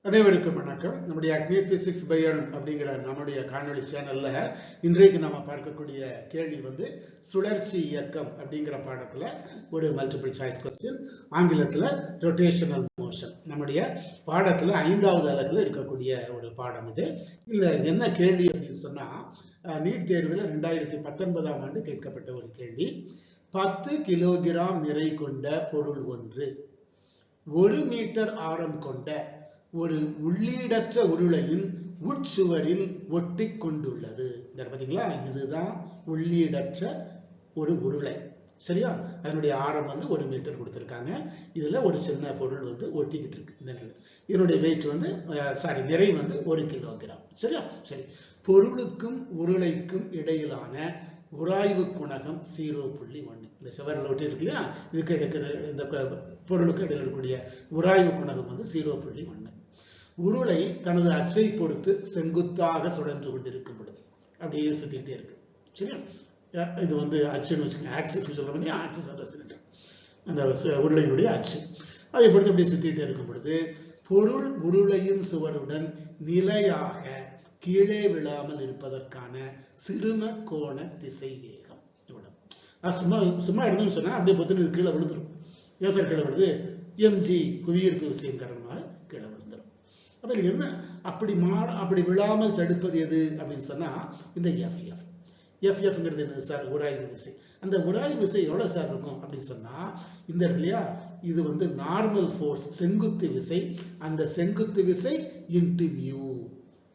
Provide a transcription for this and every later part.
அனைவருக்கும் வணக்கம். நம்முடைய அக்னிட் பிசிக்ஸ் பை அப்படிங்கிற நம்முடைய காணொளி சேனல்ல இன்றைக்கு நாம பார்க்கக்கூடிய கேள்வி சுழற்சி இயக்கம் அப்படிங்கிற பாடத்துல ஒரு மல்டிபிள் சாய்ஸ் கொஸ்டின், ஆங்கிலத்துல ரொட்டேஷனல் மோஷன். நம்முடைய பாடத்துல 5வது அலகுல இருக்கக்கூடிய ஒரு பாடம் இது. இதுல என்ன கேள்வி அப்படின்னு சொன்னா, நீட் தேர்வுல 2019ஆம் ஆண்டு கேட்கப்பட்ட ஒரு கேள்வி. 10 கிலோகிராம் நிறை கொண்ட பொருள் ஒன்று 1 மீட்டர் ஆரம் கொண்ட ஒரு உள்ளீடற்ற உருளையின் உட்சுவரில் ஒட்டி கொண்டுள்ளது. பாத்தீங்களா, இதுதான் உள்ளீடற்ற ஒரு உருளை. சரியா? அதனுடைய ஆரம் 1 மீட்டர் கொடுத்திருக்காங்க. இதுல ஒரு சின்ன பொருள் ஒட்டிக்கிட்டு இருக்கு. இதனுடைய வெயிட் நிறை 1 கிலோகிராம். சரியா? சரி. பொருளுக்கும் உருளைக்கும் இடையிலான உராய்வு குணகம் 0.1. இந்த சுவரில் ஒட்டி இருக்கு இல்லையா, இதுக்கு எடுக்கிற இந்த பொருளுக்கு இடையில் இருக்கக்கூடிய உராய்வு குணகம் 0.1. உருளை தனது அச்சை பொறுத்து செங்குத்தாக சுழன்று கொண்டிருக்கும் பொழுது அப்படியே சுத்திட்டே இருக்கு. சரியா? இது அச்சுன்னு வச்சுக்கோங்க, ஆக்சிஸ் சொல்றோம் இல்லையா, ஆக்சிஸ் அந்த உருளையினுடைய அச்சு அதை பொறுத்து அப்படியே சுத்திட்டே இருக்கும் பொழுது பொருள் உருளையின் சுவருடன் நிலையாக கீழே விழாமல் இருப்பதற்கான சிறும கோண திசை வேகம் இவ்வளவு. சும்மா இருந்தோம்னு சொன்னா அப்படியே பொத்து கீழே விழுந்துரும். ஏன் சார் கீழே விழுது? எம்ஜி புவியீர்ப்பு விசையின் காரணமாக கீழே விழுந்துரும். அப்ப இது என்ன, அப்படி விழாமல் தடுப்பது எது அப்படின்னு சொன்னா இந்த எஃப்எஃப். எஃப்எஃப்ங்கிறது என்னது சார்? உராய்வு விசை. அந்த உராய்வு விசை எவ்வளவு சார் இருக்கும் அப்படின்னு சொன்னா, இந்த இல்லையா, இது நார்மல் ஃபோர்ஸ், செங்குத்து விசை. அந்த செங்குத்து விசை இன்டு மியூ.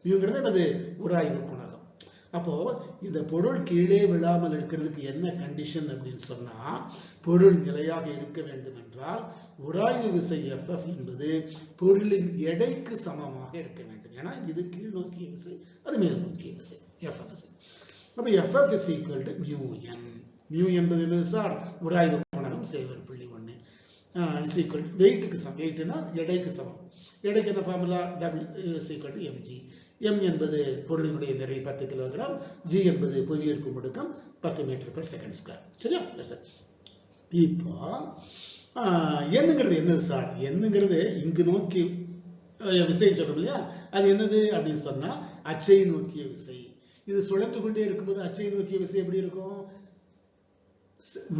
மியூங்கிறது என்னது? உராய்வு குணகம். அப்போ இந்த பொருள் கீழே விழாமல் இருக்கிறதுக்கு என்ன கண்டிஷன் அப்படின்னு சொன்னா, பொருள் நிலையாக இருக்க வேண்டும் என்றால் உராய்வு விசை எஃப்எஃப் என்பது பொருளின் எடைக்கு சமமாக இருக்க வேண்டும். ஏன்னா இது கீழ் நோக்கிய விசை, அது மேல் நோக்கிய விசை, எஃப்எஃப் விசை. அப்ப FF is equal to mu N. Mu என்பது என்னது சார்? உராய்வு குணகம் 0.1 இஸ் ஈக்குவல் டு வெயிட்டுக்கு சமம். வெயிட்னா எடைக்கு சமம். எடைக்கு என்ன formula? W is equal to mg. m என்பது பொருளினுடைய நிறை 10 கிலோகிராம், g என்பது புவியீர்ப்பு முடுக்கம் 10 மீட்டர் பெர் செகண்ட் ஸ்கொயர். சரியா? இப்போ என்னங்கிறது என்னது சார்? என்னங்கிறது இங்கு நோக்கி விசை சொல்றோம் இல்லையா, அது என்னது அப்படின்னு சொன்னா அச்சை நோக்கிய விசை. இது சுழன்று கொண்டே இருக்கும்போது அச்சை நோக்கிய விசை எப்படி இருக்கும்?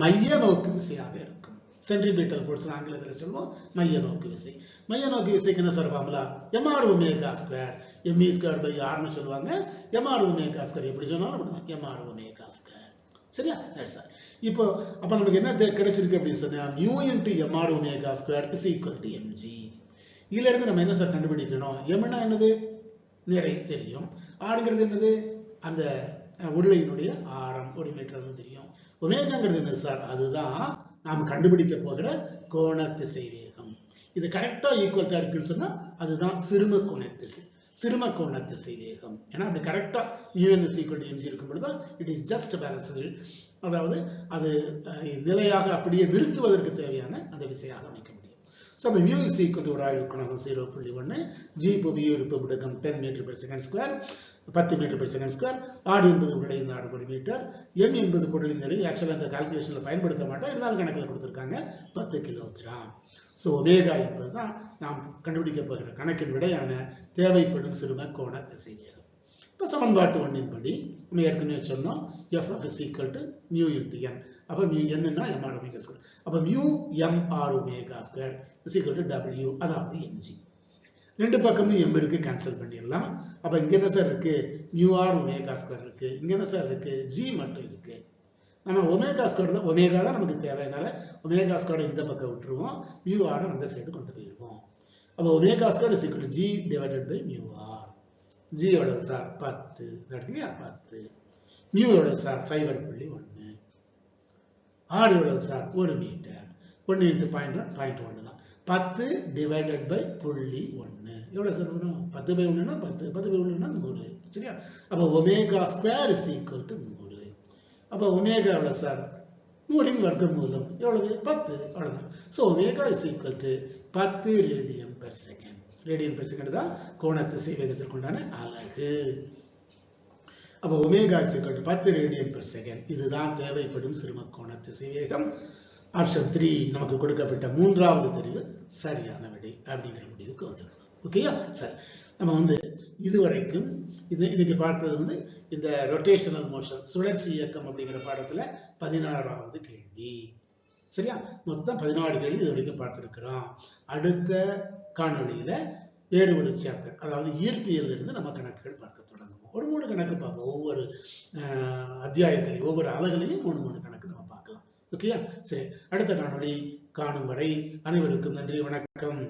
மைய நோக்கு விசையாக இருக்கும். சென்ட்ரிபீட்டல் ஃபோர்ஸ் ஆங்கிலத்தில் சொல்லுவோம் மைய நோக்கு விசை. மைய நோக்கு விசைக்கு என்ன sir formula? mr omega square. me square by r னு சொல்லுவாங்க. mr ஒமேகா ஸ்கொயர் எப்படி சொன்னாலும் அப்படிதான், mr ஒமேகா ஸ்கொயர். சரியா? சார் இப்போ அப்ப நமக்கு என்ன கிடைச்சிருக்கு அப்படின்னு சொன்னா, mu into mr omega square is equal to mg. இதுல இருந்து நம்ம என்ன சார் கண்டுபிடிக்கணும்? mனா என்னது? நிறை தெரியும். rங்கிறது என்னது? அந்த உருளையினுடைய ஆரம் 1 மீட்டர் தெரியும். ஒமேகாங்கிறது என்னது சார்? அதுதான் நாம் கண்டுபிடிக்க போகிற கோண திசை வேகம். இது கரெக்டா ஈக்குவல்டா இருக்குன்னு சொன்னா அதுதான் சிறும கோண திசை, சிறும கோண திசை வேகம். ஏன்னா அப்படி கரெக்டா un is equal to mg இருக்கும் பொழுதுதான் இட் இஸ் ஜஸ்ட் பேலன்ஸ்டு. அதாவது அது நிலையாக அப்படியே நிறுத்துவதற்கு தேவையான அந்த விசையாக அமைக்க முடியும். So mu is equal to உராய்வு குணகம் 0.1, g புவியீர்ப்பு முடுக்கம் 10 metre per second square, 10 metre per second square. r என்பது உருளையின் ஆரம் 1 மீட்டர், m என்பது பொருளின் நிறை. ஆக்சுவலா அந்த கால்குலேஷன்ல பயன்படுத்த மாட்டோம், இருந்தாலும் கணக்கில் கொடுத்திருக்காங்க 10 கிலோகிராம். சோ ஒமேகா என்பதுதான் நாம் கண்டுபிடிக்க போகிற கணக்கின் விடையான தேவைப்படும் சிறும கோண திசை வேகம். இப்ப சமன்பாட்டு 1 படி நம்ம ஏற்கனவே சொன்னோம் FF is equal to mu into n. அப்ப மியூ என்னன்னா mr ஒமேகா ஸ்கொயர். அப்ப mu mr omega square is equal to w, அதாவது mg. ரெண்டு பக்கமும் m இருக்கு, கேன்சல் பண்ணிடலாம். அப்ப இங்க என்ன சார் இருக்கு? மியூ ஆர் ஒமேகா ஸ்கொயர் இருக்கு. இங்க என்ன சார் இருக்கு? g மட்டும் இருக்கு. நம்ம ஒமேகா ஸ்கொயர் தான், ஒமேகா தான் நமக்கு தேவைனால ஒமேகா ஸ்கொயர் இந்த பக்கம் விட்டுருவோம், மியூ ஆர் அந்த சைடு கொண்டு போயிருவோம். அப்ப omega square is equal to g divided by mu r. g எவ்வளவு சார்? 10. எடுத்தீங்க 10. மியூ எவ்வளவு சார்? 0.1. r எவ்வளவு சார்? 1 மீட்டர். 1 இன்டு 0.1 தான். 10 டிவைடட் பை 0.1 எவ்வளவு சார் வரும்? 10 பை 1னா 10, 10 பை 1னா 100. சரியா? அப்ப omega square is equal to 100. அப்ப ஒமேகா எவ்வளவு சார்? 100 வர்க்கமூலம் எவ்வளவு? 10. அவ்வளவுதான். So omega is equal to 10 radian per second. Radian per second தான் கோண திசை வேகத்திற்கு உண்டான அலகு. அப்ப omega is equal to 10 radian per second. இதுதான் தேவைப்படும் சிறும கோண திசை வேகம். ஆப்ஷன் 3 நமக்கு கொடுக்கப்பட்ட 3வது தெரிவு சரியான விடை அப்படிங்கிற முடிவுக்கு வந்துள்ளது. ஓகேயா? சரி, நம்ம வந்து இதுவரைக்கும் இன்னைக்கு பார்த்தது வந்து இந்த ரொட்டேஷனல் மோஷன், சுழற்சி இயக்கம் அப்படிங்கிற பாடத்துல 16வது கேள்வி. சரியா? மொத்தம் 16 கேள்வி இது வரைக்கும் பார்த்திருக்கிறோம். அடுத்த காணொளியில வேறு ஒரு சாப்டர், அதாவது இயற்பியல் இருந்து நம்ம கணக்குகள் பார்க்க தொடங்குவோம். ஒரு 3 கணக்கு பார்ப்போம். ஒவ்வொரு அத்தியாயத்திலையும் ஒவ்வொரு அலகுலையும் 3 கணக்கு நம்ம பார்க்கலாம். ஓகேயா? சரி, அடுத்த காணொளி காணும் வரை அனைவருக்கும் நன்றி, வணக்கம்.